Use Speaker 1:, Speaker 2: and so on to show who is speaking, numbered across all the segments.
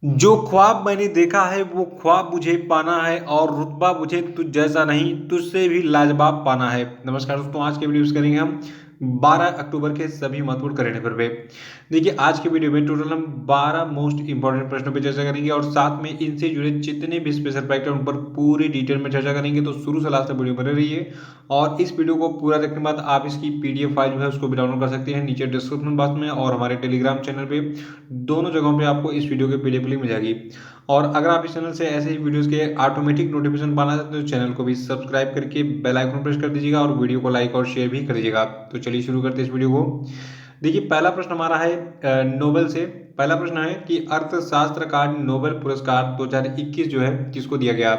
Speaker 1: जो ख्वाब मैंने देखा है वो ख्वाब मुझे पाना है और रुतबा मुझे तुझ जैसा नहीं तुझसे भी लाजवाब पाना है। नमस्कार दोस्तों, आज के वीडियो करेंगे हम 12 अक्टूबर के सभी महत्वपूर्ण करंट अफेयर पे। देखिए आज के वीडियो में टोटल हम 12 मोस्ट इंपॉर्टेंट प्रश्नों पे चर्चा करेंगे और साथ में इनसे जुड़े जितने भी स्पेशल फैक्ट हैं उन पर पूरी डिटेल में चर्चा करेंगे। तो शुरू से लास्ट तक वीडियो बने रहिए और इस वीडियो को पूरा देखने के बाद आप इसकी पीडीएफ फाइल जो है उसको भी डाउनलोड कर सकते हैं नीचे डिस्क्रिप्शन बॉक्स में और हमारे टेलीग्राम चैनल पे। दोनों जगहों पे आपको इस वीडियो की पीडीएफ लिंक मिल जाएगी। और अगर आप इस चैनल से ऐसे ही वीडियोस के ऑटोमेटिक नोटिफिकेशन पाना चाहते हैं तो चैनल को भी सब्सक्राइब करके बेल आइकन प्रेस कर दीजिएगा और वीडियो को लाइक और शेयर भी कर दीजिएगा। तो चलिए शुरू करते हैं इस वीडियो को। देखिए पहला प्रश्न हमारा है नोबेल से। पहला प्रश्न है कि अर्थशास्त्र का नोबेल पुरस्कार 2021 जो है किसको दिया गया।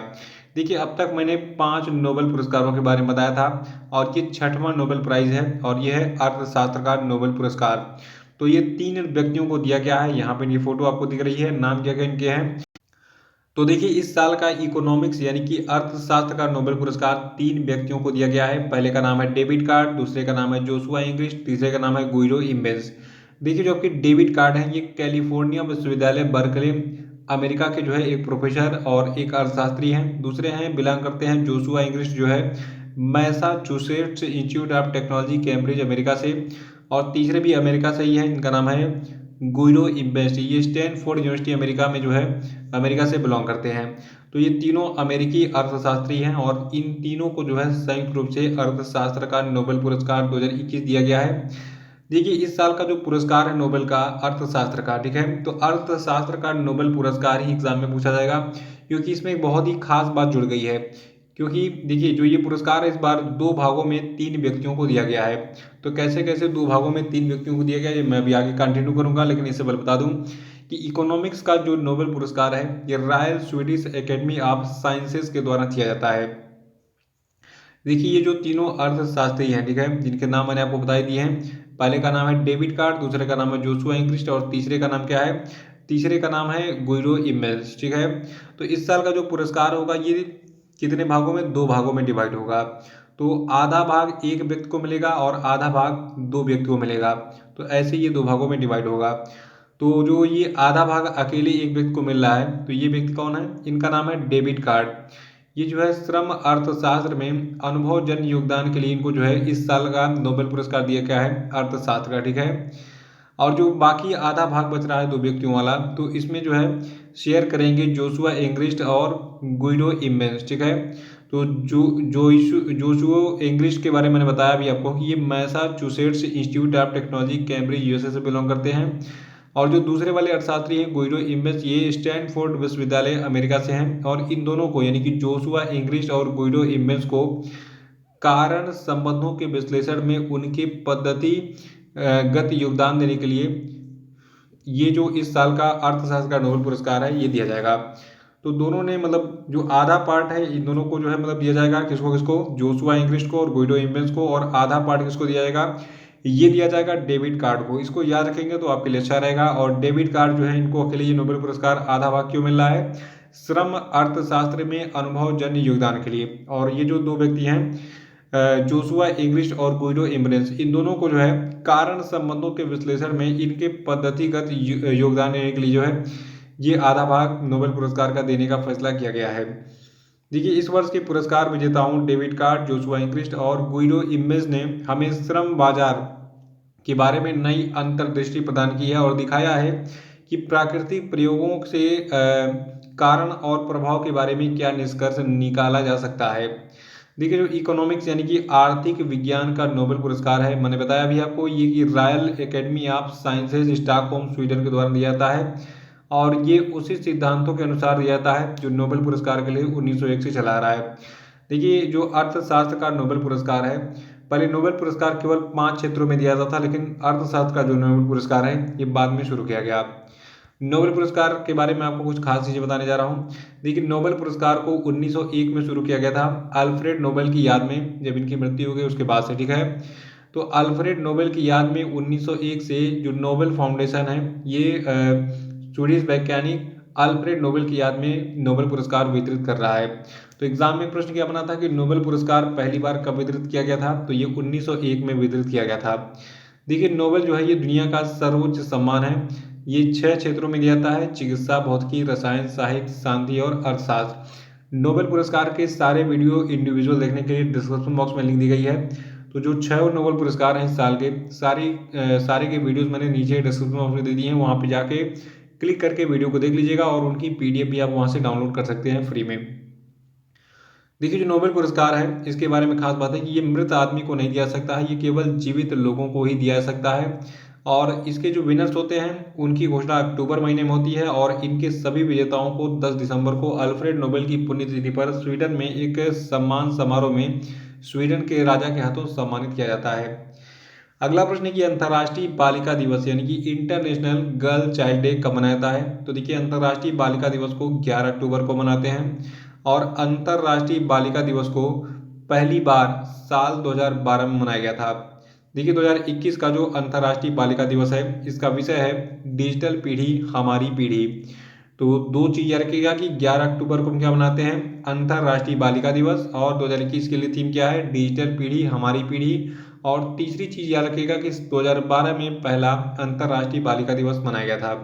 Speaker 1: देखिए अब तक मैंने 5 नोबेल पुरस्कारों के बारे में बताया था और ये 6वां नोबेल प्राइज है और ये है अर्थशास्त्र का नोबेल पुरस्कार। तो ये 3 व्यक्तियों को दिया गया है। यहाँ पे ये फोटो आपको दिख रही है, नाम क्या क्या इनके हैं। तो देखिए इस साल का इकोनॉमिक्स यानी कि अर्थशास्त्र का नोबेल पुरस्कार 3 व्यक्तियों को दिया गया है। पहले का नाम है डेविड कार्ड, दूसरे का नाम है जोशुआ इंग्लिश, तीसरे का नाम है गुइडो इम्बेंस। देखिए जो आपके डेविड कार्ड है ये कैलिफोर्निया विश्वविद्यालय बर्कले अमेरिका के जो है एक प्रोफेसर और एक अर्थशास्त्री हैं। दूसरे हैं बिलोंग करते हैं जोशुआ इंग्लिश जो है Massachusetts institute of technology Cambridge America से। और तीसरे भी अमेरिका से ही है, इनका नाम है गुइडो इम्बेस्ट, ये स्टैनफोर्ड यूनिवर्सिटी अमेरिका में जो है अमेरिका से बिलोंग करते हैं। तो ये तीनों अमेरिकी अर्थशास्त्री हैं और इन तीनों को जो है संयुक्त रूप से अर्थशास्त्र का नोबेल पुरस्कार 2021 दिया गया है। देखिए इस साल का जो पुरस्कार है नोबेल का अर्थशास्त्र का, ठीक है, तो अर्थशास्त्र का नोबेल पुरस्कार ही एग्जाम में पूछा जाएगा क्योंकि इसमें एक बहुत ही खास बात जुड़ गई है। क्योंकि देखिए जो ये पुरस्कार है इस बार 2 भागों में 3 व्यक्तियों को दिया गया है। तो कैसे कैसे 2 भागों में 3 व्यक्तियों को दिया गया ये मैं अभी आगे कंटिन्यू करूंगा, लेकिन इससे पहले बता दूं कि इकोनॉमिक्स का जो नोबेल पुरस्कार है ये royal Swedish academy of sciences के द्वारा दिया जाता है। देखिए ये जो तीनों अर्थशास्त्री हैं, ठीक है, जिनके नाम मैंने आपको बता दिए हैं। पहले का नाम है डेविड कार्ड, दूसरे का नाम है जोशुआ इंग्लिश और तीसरे का नाम क्या है, तीसरे का नाम है गुइडो इमेल्स, ठीक है। तो इस साल का जो पुरस्कार होगा ये कितने भागों में, 2 भागों में डिवाइड होगा। तो आधा भाग एक व्यक्ति को मिलेगा और आधा भाग 2 व्यक्ति को मिलेगा। तो ऐसे ये 2 भागों में डिवाइड होगा। तो जो ये आधा भाग अकेले एक व्यक्ति को मिल रहा है तो ये व्यक्ति कौन है, इनका नाम है डेविड कार्ड। ये जो है श्रम अर्थशास्त्र में अनुभवजन्य योगदान के लिए इनको जो है इस साल का नोबेल पुरस्कार दिया गया है अर्थशास्त्र का, ठीक है। और जो बाकी आधा भाग बच रहा है 2 व्यक्तियों वाला तो इसमें जो है शेयर करेंगे जोशुआ इंग्लिश और गुइडो इम्मेंस, ठीक है। तो जोशुआ इंग्लिश के बारे में मैंने बताया भी आपको कि ये Massachusetts institute of technology Cambridge USA से बिलोंग करते हैं। और जो दूसरे वाले अर्थशास्त्री हैं गुइडो इम्बेस ये स्टैनफोर्ड विश्वविद्यालय अमेरिका से हैं। और इन दोनों को यानी कि जोशुआ इंग्लिश और गुइडो इम्बेस को कारण संबंधों के विश्लेषण में उनकी पद्धति गत योगदान देने के लिए ये जो इस साल का अर्थशास्त्र का नोबेल पुरस्कार है ये दिया जाएगा। तो दोनों ने मतलब जो आधा पार्ट है इन दोनों को जो है मतलब दिया जाएगा, किसको किसको, जोशुआ इंग्लिश को और गुइडो इम्बेंस को। और आधा पार्ट किसको दिया जाएगा, ये दिया जाएगा डेविड कार्ड को। इसको याद रखेंगे तो आपके लिए अच्छा रहेगा। और डेविड कार्ड जो है इनको अकेले ये नोबेल पुरस्कार आधा भाग क्यों मिल रहा है, श्रम अर्थशास्त्र में अनुभवजन्य योगदान के लिए। और ये जो 2 व्यक्ति हैं जोशुआ इंग्लिश और गुइडो इम्बेंस, इन दोनों को जो है कारण संबंधों के विश्लेषण में इनके पद्धतिगत योगदान देने के लिए जो है ये आधा भाग नोबेल पुरस्कार का देने का फैसला किया गया है। देखिए इस वर्ष के पुरस्कार विजेताओं डेविड कार्ड, जोशुआ इंग्लिश और गुइडो इम्बेंस ने हमें श्रम बाजार के बारे में नई अंतर्दृष्टि प्रदान की है और दिखाया है कि प्राकृतिक प्रयोगों से कारण और प्रभाव के बारे में क्या निष्कर्ष निकाला जा सकता है। देखिए जो इकोनॉमिक्स यानी कि आर्थिक विज्ञान का नोबेल पुरस्कार है, मैंने बताया भी आपको ये कि royal academy of sciences Stockholm Sweden के द्वारा दिया जाता है। और ये उसी सिद्धांतों के अनुसार दिया जाता है जो नोबेल पुरस्कार के लिए 1901 से चला आ रहा है। देखिए जो अर्थशास्त्र का नोबेल पुरस्कार है, पहले नोबेल पुरस्कार केवल 5 क्षेत्रों में दिया जाता था, लेकिन अर्थशास्त्र का जो नोबेल पुरस्कार है ये बाद में शुरू किया गया। नोबेल पुरस्कार के बारे में आपको कुछ खास चीज़ें बताने जा रहा हूँ। देखिए नोबेल पुरस्कार को 1901 में शुरू किया गया था अल्फ्रेड नोबेल की याद में, जब इनकी मृत्यु हो गई उसके बाद से, ठीक है। तो अल्फ्रेड नोबेल की याद में 1901 से जो नोबेल फाउंडेशन है ये स्वीडिश वैज्ञानिक अल्फ्रेड नोबेल की याद में नोबेल पुरस्कार वितरित कर रहा है। तो एग्जाम में प्रश्न क्या बना था कि नोबेल पुरस्कार पहली बार कब वितरित किया गया था, तो ये 1901 में वितरित किया गया था। देखिए नोबेल जो है ये दुनिया का सर्वोच्च सम्मान है ये 6 क्षेत्रों में दिया जाता है: चिकित्सा, भौतिकी, रसायन, साहित्य, शांति और अर्थशास्त्र। नोबेल पुरस्कार के सारे वीडियो इंडिविजुअल देखने के लिए डिस्क्रिप्शन बॉक्स में लिंक दी गई है। तो जो 6 नोबेल पुरस्कार हैं इस साल के, सारे के वीडियोस मैंने नीचे डिस्क्रिप्शन बॉक्स में दे दिए हैं, वहाँ पे जाके क्लिक करके वीडियो को देख लीजिएगा और उनकी PDF भी आप वहाँ से डाउनलोड कर सकते हैं फ्री में। देखिए, जो नोबेल पुरस्कार है इसके बारे में खास बात है कि ये मृत आदमी को नहीं दिया जा सकता है, ये केवल जीवित लोगों को ही दिया जा सकता है। और इसके जो विनर्स होते हैं उनकी घोषणा अक्टूबर महीने में होती है और इनके सभी विजेताओं को 10 दिसंबर को अल्फ्रेड नोबेल की पुण्यतिथि पर स्वीडन में एक सम्मान समारोह में स्वीडन के राजा के हाथों सम्मानित किया जाता है। अगला प्रश्न है कि अंतर्राष्ट्रीय बालिका दिवस यानी कि इंटरनेशनल गर्ल चाइल्ड डे कब मनाया जाता है? तो देखिए, अंतर्राष्ट्रीय बालिका दिवस को 11 अक्टूबर को मनाते हैं और अंतर्राष्ट्रीय बालिका दिवस को पहली बार साल 2012 में मनाया गया था। देखिए, 2021 का जो अंतर्राष्ट्रीय बालिका दिवस है इसका विषय है डिजिटल पीढ़ी हमारी पीढ़ी। तो दो चीज याद रखिएगा कि 11 अक्टूबर को हम क्या मनाते हैं? अंतर्राष्ट्रीय बालिका दिवस। और 2021 के लिए थीम क्या है? डिजिटल पीढ़ी हमारी पीढ़ी। और तीसरी चीज याद रखिएगा कि 2012 में पहला अंतर्राष्ट्रीय बालिका दिवस मनाया गया था।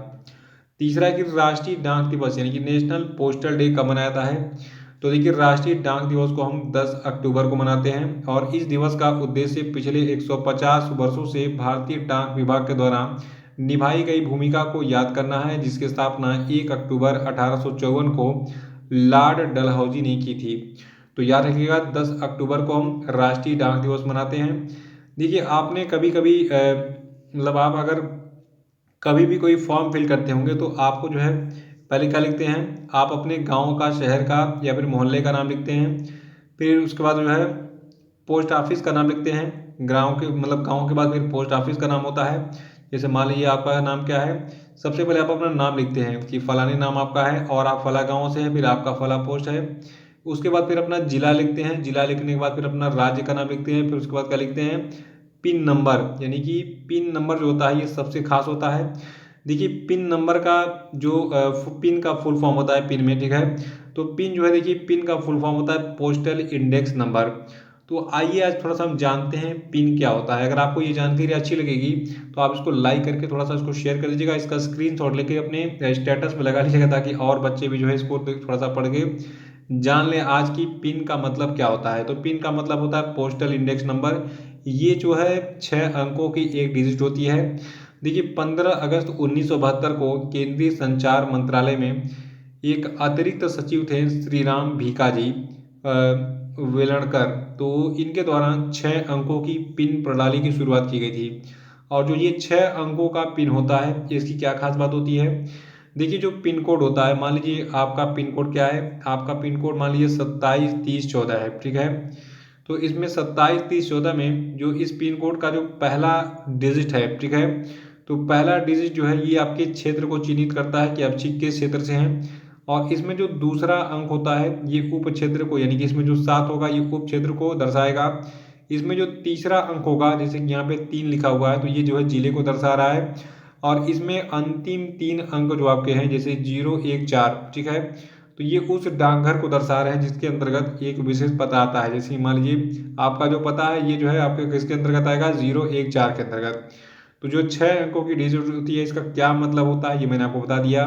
Speaker 1: तीसरा है कि राष्ट्रीय डाक दिवस यानी कि नेशनल पोस्टल डे कब मनाया जाता है? तो देखिए, राष्ट्रीय डाक दिवस को हम 10 अक्टूबर को मनाते हैं और इस दिवस का उद्देश्य पिछले 150 वर्षों से भारतीय डाक विभाग के द्वारा निभाई गई भूमिका को याद करना है, जिसकी स्थापना 1 अक्टूबर 1854 को लॉर्ड डलहौजी ने की थी। तो याद रखिएगा, 10 अक्टूबर को हम राष्ट्रीय डाक दिवस मनाते हैं। देखिए, आपने कभी कभी मतलब आप अगर कभी भी कोई फॉर्म फिल करते होंगे तो आपको जो है पहले क्या लिखते हैं? आप अपने गांव का, शहर का या फिर मोहल्ले का नाम लिखते हैं। फिर उसके बाद जो है पोस्ट ऑफिस का नाम लिखते हैं। गांव के बाद फिर पोस्ट ऑफिस का नाम होता है। जैसे मान लीजिए आपका नाम क्या है, सबसे पहले आप अपना नाम लिखते हैं कि फलाने नाम आपका है और आप फला गाँव से है, फिर आपका फला पोस्ट है। उसके बाद फिर अपना जिला लिखते हैं, जिला लिखने के बाद फिर अपना राज्य का नाम लिखते हैं। फिर उसके बाद क्या लिखते हैं? पिन नंबर, यानी कि पिन नंबर जो होता है ये सबसे खास होता है। देखिए, पिन नंबर का जो पिन का फुल फॉर्म होता है पिन में, ठीक है? तो पिन जो है, देखिए पिन का फुल फॉर्म होता है पोस्टल इंडेक्स नंबर। तो आइए आज थोड़ा सा हम जानते हैं पिन क्या होता है। अगर आपको ये जानकारी अच्छी लगेगी तो आप इसको लाइक करके थोड़ा सा इसको शेयर कर दीजिएगा, इसका स्क्रीनशॉट लेके अपने स्टेटस पे लगा लीजिएगा ताकि और बच्चे भी जो है इसको थोड़ा सा पढ़ के जान लें आज की पिन का मतलब क्या होता है। तो पिन का मतलब होता है पोस्टल इंडेक्स नंबर। ये जो है 6 अंकों की एक डिजिट होती है। देखिए, 15 अगस्त 1972 को केंद्रीय संचार मंत्रालय में एक अतिरिक्त सचिव थे श्री राम भिकाजी वेलणकर। तो इनके द्वारा 6 अंकों की पिन प्रणाली की शुरुआत की गई थी। और जो ये 6 अंकों का पिन होता है इसकी क्या खास बात होती है? देखिए, जो पिन कोड होता है, मान लीजिए आपका पिन कोड क्या है? आपका पिन कोड मान लीजिए 273014 है, ठीक है? तो इसमें 273014 में जो इस पिन कोड का जो पहला डिजिट है, ठीक है? तो पहला डिजिट जो है ये आपके क्षेत्र को चिन्हित करता है कि आप किस क्षेत्र से हैं। और इसमें जो दूसरा अंक होता है ये उप क्षेत्र को, यानी कि इसमें जो 7 होगा ये उप क्षेत्र को दर्शाएगा। इसमें जो तीसरा अंक होगा, जैसे कि यहाँ पे 3 लिखा हुआ है, तो ये जो है जिले को दर्शा रहा है। और इसमें अंतिम 3 अंक जो आपके हैं, जैसे 014, ठीक है? तो ये उस डाकघर को दर्शा रहे हैं जिसके अंतर्गत एक विशेष पता आता है। जैसे मान लीजिए आपका जो पता है ये जो है आपके किसके अंतर्गत आएगा? 014 के अंतर्गत। तो जो 6 अंकों की डिजिट होती है इसका क्या मतलब होता है ये मैंने आपको बता दिया।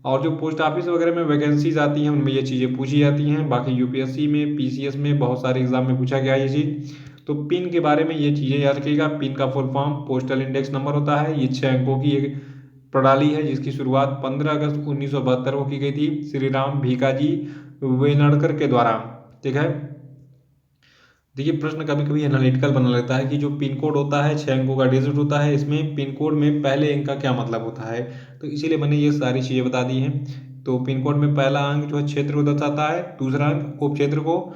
Speaker 1: और जो पोस्ट ऑफिस वगैरह में वैकेंसीज आती हैं उनमें ये चीज़ें पूछी जाती हैं। बाकी यूपीएससी में, पीसीएस में बहुत सारे एग्जाम में पूछा गया है ये चीज़। तो पिन के बारे में ये चीज़ें याद रखिएगा। पिन का full form postal index number होता है। ये 6 अंकों की एक प्रणाली है जिसकी शुरुआत 15 अगस्त 1972 को की गई थी श्री राम भिकाजी वेलणकर के द्वारा, ठीक है? देखिए, प्रश्न कभी कभी एनालिटिकल बना लेता है कि जो पिन कोड होता है 6 अंकों का डिजिट होता है, इसमें पिन कोड में पहले अंक का क्या मतलब होता है। तो इसीलिए मैंने ये सारी चीज़ें बता दी हैं। तो पिन कोड में पहला अंक जो है क्षेत्र को दर्शाता है, दूसरा अंक उप क्षेत्र को,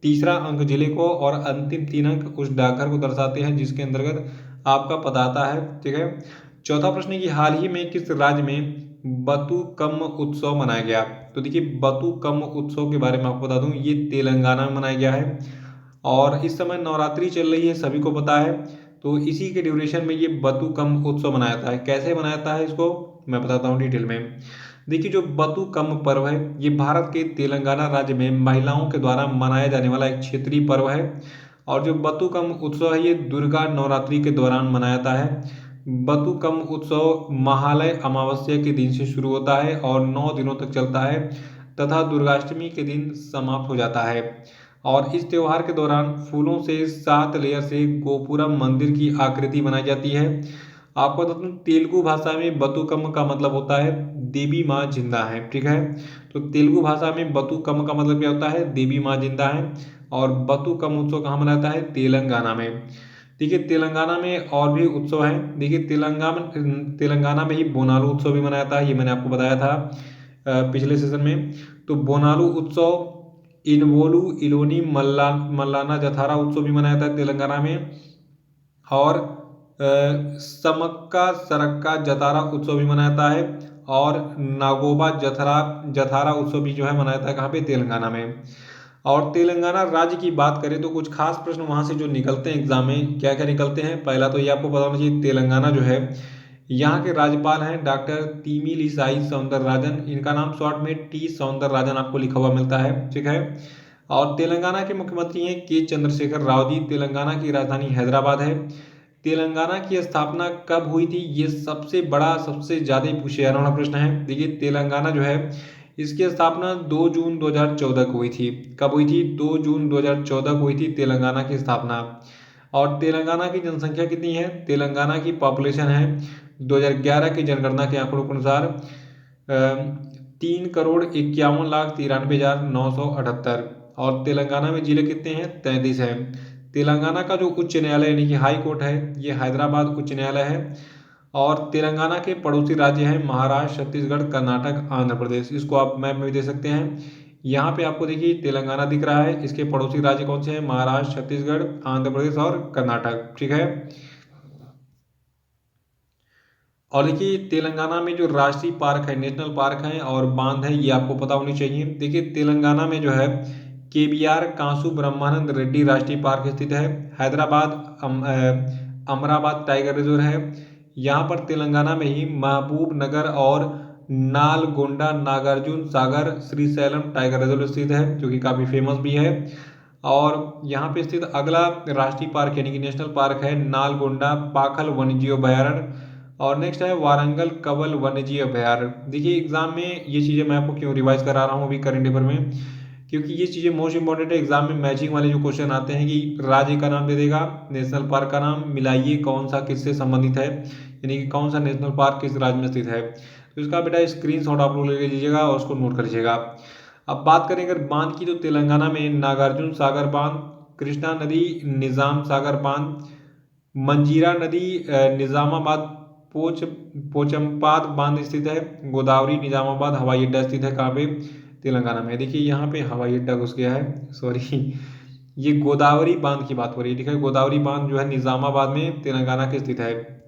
Speaker 1: तीसरा अंक जिले को और अंतिम 3 अंक उस डाकघर को दर्शाते हैं जिसके अंतर्गत आपका पता आता है, ठीक है? चौथा प्रश्न है कि हाल ही में किस राज्य में बतुकम्म उत्सव मनाया गया? तो देखिए, बतुकम्म उत्सव के बारे में आपको बता दूं ये तेलंगाना में मनाया गया है। और इस समय नवरात्रि चल रही है, सभी को पता है। तो इसी के ड्यूरेशन में ये बतुकम्म उत्सव मनाया जाता है। कैसे मनाया जाता है इसको मैं बताता हूँ डिटेल में। देखिए, जो बतुकम्म पर्व है ये भारत के तेलंगाना राज्य में महिलाओं के द्वारा मनाया जाने वाला एक क्षेत्रीय पर्व है। और जो बतुकम्म उत्सव है ये दुर्गा नवरात्रि के दौरान मनाया जाता है। बतुकम उत्सव महालय अमावस्या के दिन से शुरू होता है और 9 दिनों तक चलता है तथा दुर्गाष्टमी के दिन समाप्त हो जाता है। और इस त्योहार के दौरान फूलों से 7 लेयर से गोपुरम मंदिर की आकृति बनाई जाती है। आपको बता दूं तेलुगु भाषा में बतुकम का मतलब होता है देवी माँ जिंदा है, ठीक है। तो तेलुगु भाषा में बतुकम का मतलब क्या होता है, देवी माँ जिंदा है। और बतुकम उत्सव कहाँ मनाया जाता है, तेलंगाना में। देखिए तेलंगाना में और भी उत्सव हैं। देखिए तेलंगाना में ही बोनालू उत्सव भी मनाया जाता है, ये मैंने आपको बताया था पिछले सेशन में। तो बोनालू उत्सव, इनवोलू इलोनी मल्लाना जथारा उत्सव भी मनाया जाता है तेलंगाना में। और समक्का सरक्का जतारा उत्सव भी मनाया जाता है। और नागोबा जथारा उत्सव भी जो है मनाया जाता है कहाँ पे, तेलंगाना में। और तेलंगाना राज्य की बात करें तो कुछ खास प्रश्न वहाँ से जो निकलते हैं एग्जाम में, क्या क्या निकलते हैं। पहला तो ये आपको पता होना चाहिए, तेलंगाना जो है यहाँ के राज्यपाल हैं डॉक्टर तमिलिसाई सौंदरराजन। इनका नाम शॉर्ट में टी सौंदरराजन आपको लिखा हुआ मिलता है, ठीक है। और तेलंगाना के मुख्यमंत्री हैं के चंद्रशेखर राव जी। तेलंगाना की राजधानी हैदराबाद है। तेलंगाना की स्थापना कब हुई थी, ये सबसे बड़ा सबसे ज़्यादा पूछे जाने वाला प्रश्न है। देखिए तेलंगाना जो है इसकी स्थापना 2 जून 2014 को हुई थी। कब हुई थी, 2 जून 2014 को हुई थी तेलंगाना की स्थापना। और तेलंगाना की जनसंख्या कितनी है, तेलंगाना की पॉपुलेशन है 2011 की जनगणना के आंकड़ों के अनुसार 3,51,93,978। और तेलंगाना में जिले कितने हैं, 33 हैं। तेलंगाना का जो उच्च न्यायालय यानी कि हाई कोर्ट है ये हैदराबाद उच्च न्यायालय है। और तेलंगाना के पड़ोसी राज्य हैं महाराष्ट्र, छत्तीसगढ़, कर्नाटक, आंध्र प्रदेश। इसको आप मैप में भी देख सकते हैं। यहाँ पे आपको देखिए तेलंगाना दिख रहा है, इसके पड़ोसी राज्य कौन से हैं, महाराष्ट्र, छत्तीसगढ़, आंध्र प्रदेश और कर्नाटक, ठीक है। और देखिए तेलंगाना में जो राष्ट्रीय पार्क है, नेशनल पार्क है और बांध है, ये आपको पता होनी चाहिए। देखिए तेलंगाना में जो है केबीआर कासु ब्रह्मानंद रेड्डी राष्ट्रीय पार्क स्थित है। हैदराबाद अमराबाद टाइगर रिजर्व है। यहाँ पर तेलंगाना में ही महबूब नगर और नालगोंडा नागार्जुन सागर श्रीशैलम टाइगर रिजर्व स्थित है, जो कि काफ़ी फेमस भी है। और यहाँ पे स्थित अगला राष्ट्रीय पार्क यानी कि नेशनल पार्क है नालगोंडा पाखल वन्यजीव अभयारण्य। और नेक्स्ट है वारंगल कवल वन्यजीव अभयारण्य। देखिए एग्जाम में ये चीज़ें मैं आपको क्यों रिवाइज करा रहा हूँ अभी करंट अफेयर में, क्योंकि ये चीज़ें मोस्ट इंपॉर्टेंट है। एग्जाम में मैचिंग वाले जो क्वेश्चन आते हैं कि राज्य का नाम दे देगा, नेशनल पार्क का नाम मिलाइए कौन सा किससे संबंधित है, यानी कि कौन सा नेशनल पार्क किस राज्य में स्थित है। तो इसका बेटा स्क्रीनशॉट आप लोग ले लीजिएगा और उसको नोट कर लीजिएगा। अब बात करें अगर बांध की, तो तेलंगाना में नागार्जुन सागर बांध, कृष्णा नदी निजाम सागर बांध, मंजीरा नदी निजामाबाद पोचमपाद बांध स्थित है, गोदावरी निजामाबाद हवाई अड्डा स्थित है कहाँ पे, तेलंगाना में। देखिए यहाँ पे हवाई अड्डा घुस गया है, सॉरी ये गोदावरी बांध की बात हो रही है, ठीक है। गोदावरी बांध जो है निजामाबाद में तेलंगाना के स्थित है।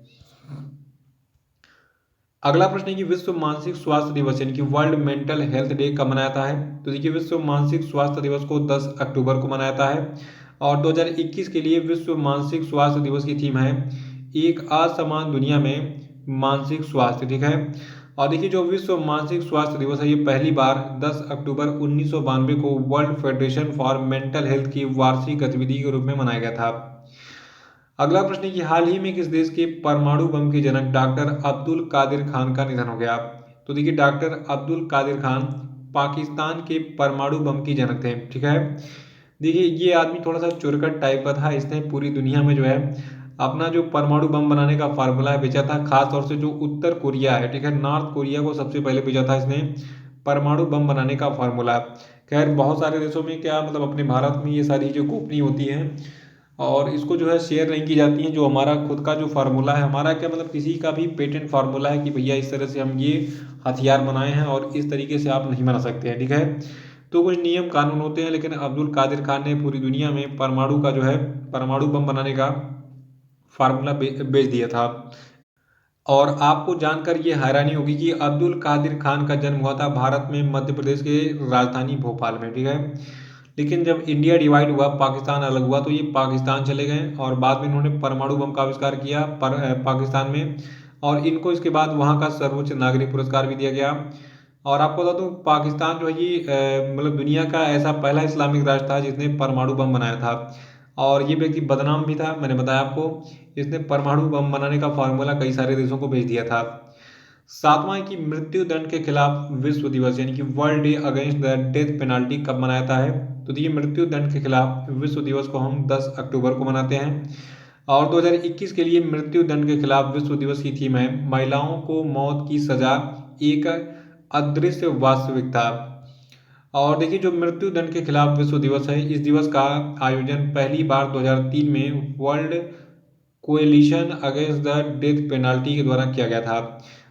Speaker 1: अगला प्रश्न है कि विश्व मानसिक स्वास्थ्य दिवस यानी कि वर्ल्ड मेंटल हेल्थ डे कब मनाया जाता है। तो देखिए विश्व मानसिक स्वास्थ्य दिवस को 10 अक्टूबर को मनाया जाता है। और 2021 के लिए विश्व मानसिक स्वास्थ्य दिवस की थीम है एक असमान दुनिया में मानसिक स्वास्थ्य, ठीक है। और देखिए जो विश्व मानसिक स्वास्थ्य दिवस है ये पहली बार 10 अक्टूबर 1992 को world federation for mental health की वार्षिक गतिविधि के रूप में मनाया गया था। अगला प्रश्न है कि हाल ही में किस देश के परमाणु बम के जनक डॉक्टर अब्दुल कादिर खान का निधन हो गया। तो देखिए डॉक्टर अब्दुल कादिर खान पाकिस्तान के परमाणु बम के जनक थे, ठीक है। देखिए ये आदमी थोड़ा सा चुरकट टाइप का था, इसने पूरी दुनिया में जो है अपना जो परमाणु बम बनाने का फार्मूला बेचा था, खास तौर से जो उत्तर कोरिया है, ठीक है, नॉर्थ कोरिया को सबसे पहले बेचा था इसने परमाणु बम बनाने का फार्मूला। खैर बहुत सारे देशों में क्या मतलब अपने भारत में ये सारी चीज़ें गोपनीय होती हैं और इसको जो है शेयर नहीं की जाती हैं। जो हमारा खुद का जो फार्मूला है, हमारा क्या मतलब किसी का भी पेटेंट फार्मूला है कि भैया इस तरह से हम ये हथियार बनाए हैं और इस तरीके से आप नहीं बना सकते हैं, ठीक है। तो कुछ नियम कानून होते हैं, लेकिन अब्दुल कादिर खान ने पूरी दुनिया में परमाणु का जो है परमाणु बम बनाने का फार्मूला बेच दिया था। और आपको जानकर ये हैरानी होगी कि अब्दुल कादिर खान का जन्म हुआ था भारत में मध्य प्रदेश के राजधानी भोपाल में, ठीक है। लेकिन जब इंडिया डिवाइड हुआ, पाकिस्तान अलग हुआ, तो ये पाकिस्तान चले गए और बाद में इन्होंने परमाणु बम का आविष्कार किया पाकिस्तान में। और इनको इसके बाद वहाँ का सर्वोच्च नागरिक पुरस्कार भी दिया गया। और आपको बता दूं पाकिस्तान जो है ये मतलब दुनिया का ऐसा पहला इस्लामिक राष्ट्र था जिसने परमाणु बम बनाया था। और ये व्यक्ति बदनाम भी था, मैंने बताया आपको। इसने परमाणु बम बनाने का फार्मूला कई सारे देशों को भेज दिया था। सातवां है कि मृत्यु दंड के खिलाफ विश्व दिवस यानी कि world day against the death penalty कब मनाया जाता है? तो देखिए, मृत्यु दंड के खिलाफ विश्व दिवस को हम 10 अक्टूबर को मनाते हैं। और 2021 के लिए मृत्यु दंड के खिलाफ विश्व दिवस की थीम है महिलाओं को मौत की सजा एक अदृश्य वास्तविकता। और देखिए, जो मृत्यु दंड के खिलाफ विश्व दिवस है, इस दिवस का आयोजन पहली बार 2003 में world coalition against the death penalty के द्वारा किया गया था।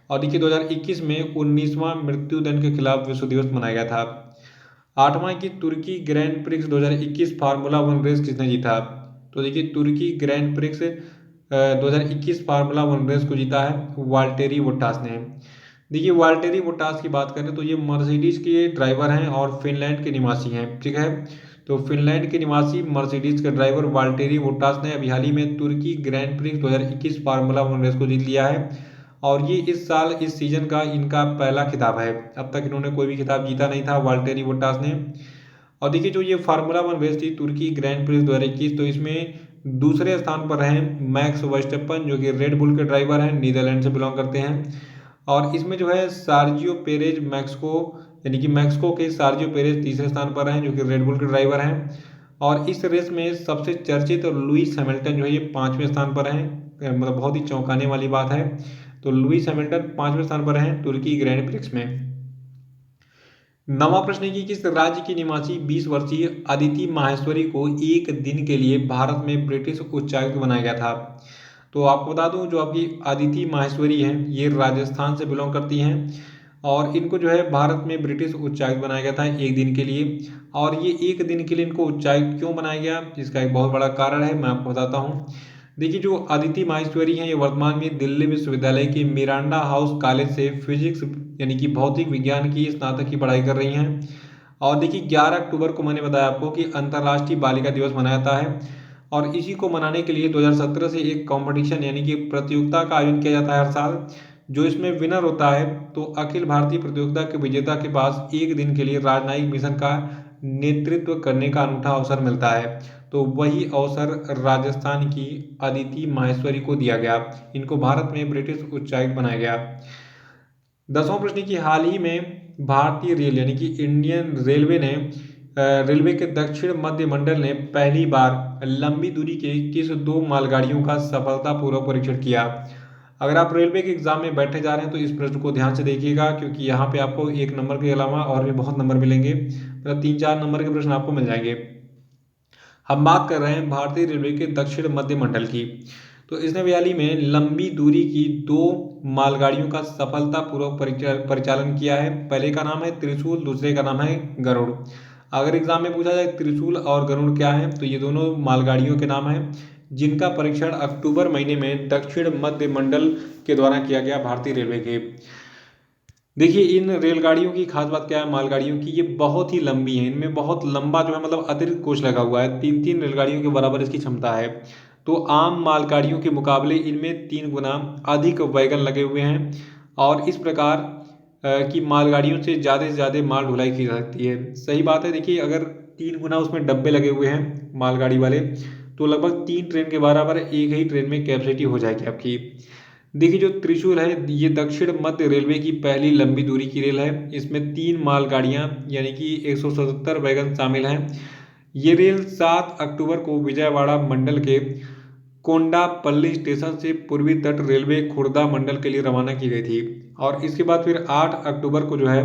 Speaker 1: और देखिए, 2021 में 19वां मृत्यु दंड के खिलाफ विश्व दिवस मनाया गया था। आठवां की तुर्की grand prix 2021 formula one race किसने जीता? तो देखिए, तुर्की grand prix 2021 formula one race को जीता है वाल्टेरी बोटास ने। देखिए, वाल्टेरी बोटास की बात करें तो ये मर्सिडीज के ड्राइवर हैं और फिनलैंड के निवासी हैं, ठीक है। तो फिनलैंड के निवासी मर्सिडीज के ड्राइवर वाल्टेरी बोटास ने अभी हाल ही में तुर्की grand prix 2021 formula one race को जीत लिया है। और ये इस साल इस सीजन का इनका पहला खिताब है। अब तक इन्होंने कोई भी खिताब जीता नहीं था वाल्टेरी बोटास ने। और देखिए, जो ये फार्मूला वन रेस थी तुर्की ग्रैंड प्रिक्स 2021, तो इसमें दूसरे स्थान पर रहे मैक्स वर्स्टेपन, जो कि रेड बुल के ड्राइवर हैं, नीदरलैंड से बिलोंग करते हैं। और इसमें जो है सार्जियो पेरेज मैक्सिको यानी कि मैक्सिको के सार्जियो पेरेज तीसरे स्थान पर हैं, जो कि रेड बुल के ड्राइवर हैं। और इस रेस में सबसे चर्चित लुइस हैमिल्टन जो है ये 5वें स्थान पर हैं, मतलब बहुत ही चौंकाने वाली बात है। तो लुइस हैमिल्टन 5वें स्थान पर हैं तुर्की ग्रैंड प्रिक्स में। नवा प्रश्न है कि किस राज्य की निवासी 20 वर्षीय अदिति माहेश्वरी को एक दिन के लिए भारत में ब्रिटिश उच्चायुक्त बनाया गया था? तो आपको बता दूं, जो आपकी अदिति माहेश्वरी हैं ये राजस्थान से बिलोंग करती हैं। और इनको जो है भारत में ब्रिटिश उच्चायुक्त बनाया गया था एक दिन के लिए। और ये एक दिन के लिए इनको उच्चायुक्त क्यों बनाया गया, इसका एक बहुत बड़ा कारण है, मैं आपको बताता हूँ। देखिए, जो अदिति माहेश्वरी हैं ये वर्तमान में दिल्ली विश्वविद्यालय के मिरांडा हाउस कॉलेज से फिजिक्स यानी कि भौतिक विज्ञान की स्नातक की पढ़ाई कर रही हैं। और देखिए, 11 अक्टूबर को मैंने बताया आपको कि अंतर्राष्ट्रीय बालिका दिवस मनाया जाता है। और इसी को मनाने के लिए 2017 से एक कंपटीशन यानी कि प्रतियोगिता का आयोजन किया जाता है हर साल। जो इसमें विनर होता है तो अखिल भारतीय प्रतियोगिता के विजेता के पास एक दिन के लिए राजनयिक मिशन का नेतृत्व करने का अनूठा अवसर मिलता है। तो वही अवसर राजस्थान की अदिति माहेश्वरी को दिया गया। इनको भारत में ब्रिटिश उच्चायुक्त बनाया गया। 10वां प्रश्न की हाल ही में भारतीय रेल यानी कि इंडियन रेलवे ने रेलवे के दक्षिण मध्य मंडल ने पहली बार लंबी दूरी के किस 2 मालगाड़ियों का सफलतापूर्वक परीक्षण किया? अगर आप रेलवे के एग्जाम में बैठे जा रहे हैं तो इस प्रश्न को ध्यान से देखिएगा, क्योंकि यहाँ पे आपको 1 नंबर के अलावा और भी बहुत नंबर मिलेंगे, मतलब 3-4 नंबर के प्रश्न आपको मिल जाएंगे। हम बात कर रहे हैं भारतीय रेलवे के दक्षिण मध्य मंडल की। तो इसने हाल ही में लंबी दूरी की 2 मालगाड़ियों का सफलतापूर्वक परिचालन किया है। पहले का नाम है त्रिशूल, दूसरे का नाम है गरुड़। अगर एग्जाम में पूछा जाए त्रिशूल और गरुड़ क्या है, तो ये दोनों मालगाड़ियों के नाम हैं जिनका परीक्षण अक्टूबर महीने में दक्षिण मध्य मंडल के द्वारा किया गया भारतीय रेलवे के। देखिए, इन रेलगाड़ियों की खास बात क्या है, मालगाड़ियों की, ये बहुत ही लंबी है। इनमें बहुत लंबा जो है मतलब अतिरिक्त कोच लगा हुआ है, 3-3 रेलगाड़ियों के बराबर इसकी क्षमता है। तो आम मालगाड़ियों के मुकाबले इनमें 3 गुना अधिक वैगन लगे हुए हैं। और इस प्रकार की मालगाड़ियों से ज़्यादा माल ढुलाई की जा सकती है। सही बात है। देखिए, अगर 3 गुना उसमें डब्बे लगे हुए हैं मालगाड़ी वाले, तो लगभग 3 ट्रेन के बराबर एक ही ट्रेन में कैपेसिटी हो जाएगी आपकी। देखिए, जो त्रिशूल है ये दक्षिण मध्य रेलवे की पहली लंबी दूरी की रेल है। इसमें 3 मालगाड़ियां यानी कि 177 वैगन शामिल हैं। ये रेल 7 अक्टूबर को विजयवाड़ा मंडल के कोंडापल्ली स्टेशन से पूर्वी तट रेलवे खुर्दा मंडल के लिए रवाना की गई थी। और इसके बाद फिर 8 अक्टूबर को जो है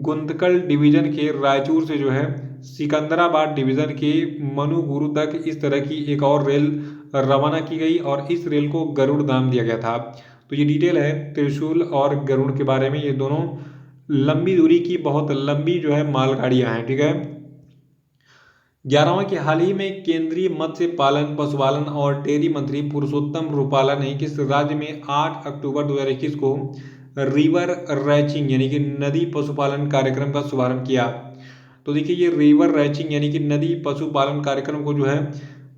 Speaker 1: गुंतकल डिवीजन के रायचूर से जो है सिकंदराबाद डिवीजन के मनुगुरु तक इस तरह की एक और रेल रवाना की गई और इस रेल को गरुड़ नाम दिया गया था। तो ये डिटेल है त्रिशूल और गरुड़ के बारे में। ये दोनों लंबी दूरी की बहुत लंबी जो है मालगाड़ियां हैं, ठीक है। 11वां की हाल ही में केंद्रीय मत्स्य पालन, पशुपालन और डेयरी मंत्री पुरुषोत्तम रूपाला ने किस राज्य में 8 अक्टूबर 2021 को रिवर रैचिंग यानी कि नदी पशुपालन कार्यक्रम का शुभारंभ किया? तो देखिए, ये रिवर रैचिंग यानी कि नदी पशुपालन कार्यक्रम को जो है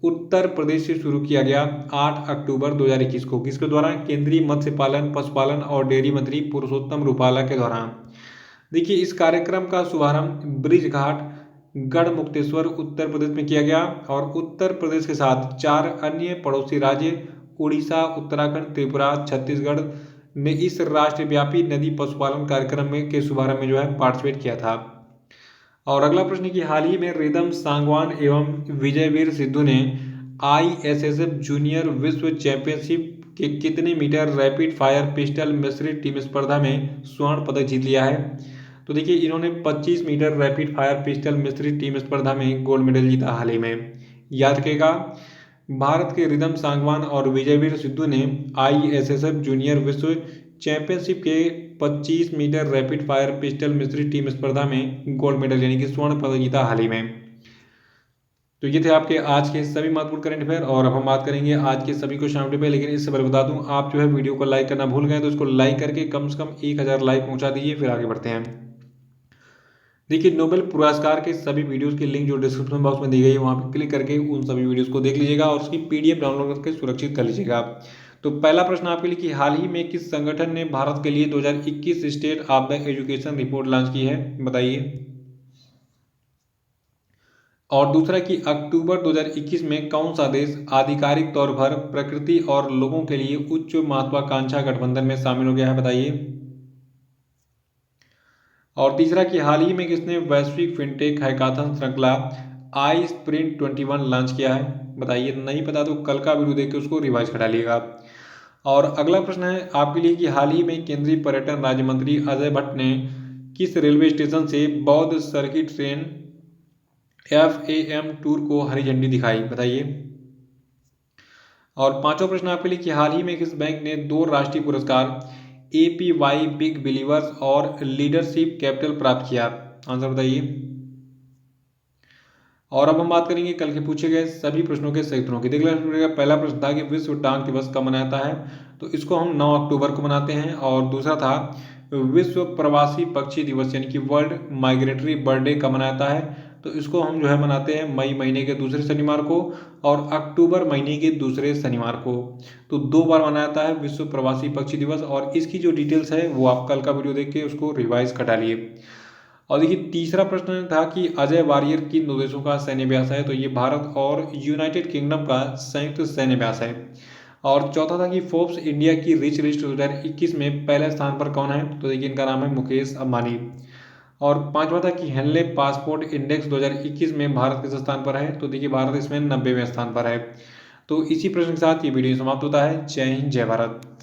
Speaker 1: उत्तर प्रदेश से शुरू किया गया 8 अक्टूबर 2021 को। किसके द्वारा? केंद्रीय मत्स्य पालन, पशुपालन और डेयरी मंत्री पुरुषोत्तम रूपाला के द्वारा। देखिए, इस कार्यक्रम का शुभारंभ ब्रिज घाट गढ़मुक्तेश्वर उत्तर प्रदेश में किया गया। और उत्तर प्रदेश के साथ 4 अन्य पड़ोसी राज्य उड़ीसा, उत्तराखंड, त्रिपुरा, छत्तीसगढ़ ने इस राष्ट्रव्यापी नदी पशुपालन कार्यक्रम में के शुभारंभ में जो है पार्टिसिपेट किया था। और अगला प्रश्न है कि हाल ही में रिदम सांगवान एवं विजयवीर सिद्धू ने ISSF जूनियर विश्व चैंपियनशिप के कितने मीटर रैपिड फायर पिस्टल मिश्रित टीम स्पर्धा में स्वर्ण पदक जीत लिया है? तो देखिए इन्होंने 25 मीटर रैपिड फायर पिस्टल मिश्रित टीम स्पर्धा में गोल्ड मेडल जीता हाल ही में। याद रखिएगा, भारत के रिदम सांगवान और विजयवीर सिद्धू ने ISSF जूनियर विश्व चैंपियनशिप के 25 मीटर रैपिड फायर पिस्टल मिश्रित टीम स्पर्धा में गोल्ड मेडल यानी कि स्वर्ण पदक जीता हाल ही में। तो ये थे आपके आज के सभी महत्वपूर्ण करंट अफेयर। और अब हम बात करेंगे आज के सभी क्वेश्चन पे, लेकिन इससे पहले बता दूं, आप जो है वीडियो को लाइक करना भूल गए तो इसको लाइक करके कम से कम 1000 लाइक पहुंचा दीजिए, फिर आगे बढ़ते हैं। देखिए नोबेल पुरस्कार के सभी वीडियोस की लिंक जो डिस्क्रिप्शन बॉक्स में दी गई है वहां पर क्लिक करके उन सभी वीडियोस को देख लीजिएगा और उसकी PDF डाउनलोड करके सुरक्षित कर लीजिएगा। तो पहला प्रश्न आपके लिए कि हाल ही में किस संगठन ने भारत के लिए 2021 state of the education report launch की है, बताइए। और दूसरा कि अक्टूबर 2021 में कौन सा देश आधिकारिक तौर पर प्रकृति और लोगों के लिए उच्च महत्वाकांक्षा गठबंधन में शामिल हो गया है, बताइए। और तीसरा कि हाल ही में किसने वैश्विक फिनटेक हैकाथन श्रृंखला आई स्प्रिंट 21 लॉन्च किया है, बताइए। नहीं पता तो कल का वीडियो देख के उसको रिवाइज करा लीजिएगा। और अगला प्रश्न है आपके लिए कि हाल ही में केंद्रीय पर्यटन राज्य मंत्री अजय भट्ट ने किस रेलवे स्टेशन से बौद्ध सर्किट ट्रेन FAM टूर को हरी झंडी दिखाई, बताइए। और पांचवा प्रश्न आपके लिए कि हाल ही में किस बैंक ने 2 राष्ट्रीय पुरस्कार APY बिग बिलीवर्स और लीडरशिप कैपिटल प्राप्त किया, आंसर बताइए। और अब हम बात करेंगे कल के पूछे गए सभी प्रश्नों के सही उत्तरों की। देख लीजिएगा, पहला प्रश्न था कि विश्व टांग दिवस कब मनाया जाता है, तो इसको हम 9 अक्टूबर को मनाते हैं। और दूसरा था विश्व प्रवासी पक्षी दिवस यानी कि वर्ल्ड माइग्रेटरी बर्ड डे कब मनाया जाता है, तो इसको हम जो है मनाते हैं मई महीने के दूसरे शनिवार को और अक्टूबर महीने के दूसरे शनिवार को। तो 2 बार मनाया जाता है विश्व प्रवासी पक्षी दिवस। और इसकी जो डिटेल्स है वो आप कल का वीडियो देख के उसको रिवाइज कटा लिए। और देखिए तीसरा प्रश्न था कि अजय वारियर किन 2 देशों का सैन्य अभ्यास है, तो ये भारत और यूनाइटेड किंगडम का संयुक्त सैन्य अभ्यास है। और चौथा था कि फोर्ब्स इंडिया की रिच लिस्ट 2021 में पहले स्थान पर कौन है, तो देखिए इनका नाम है मुकेश अंबानी। और पांचवा था कि हेनले पासपोर्ट इंडेक्स 2021 में भारत किस स्थान पर है, तो देखिए भारत इसमें 90वें स्थान पर है। तो इसी प्रश्न के साथ ये वीडियो समाप्त होता है। जय हिंद, जय भारत।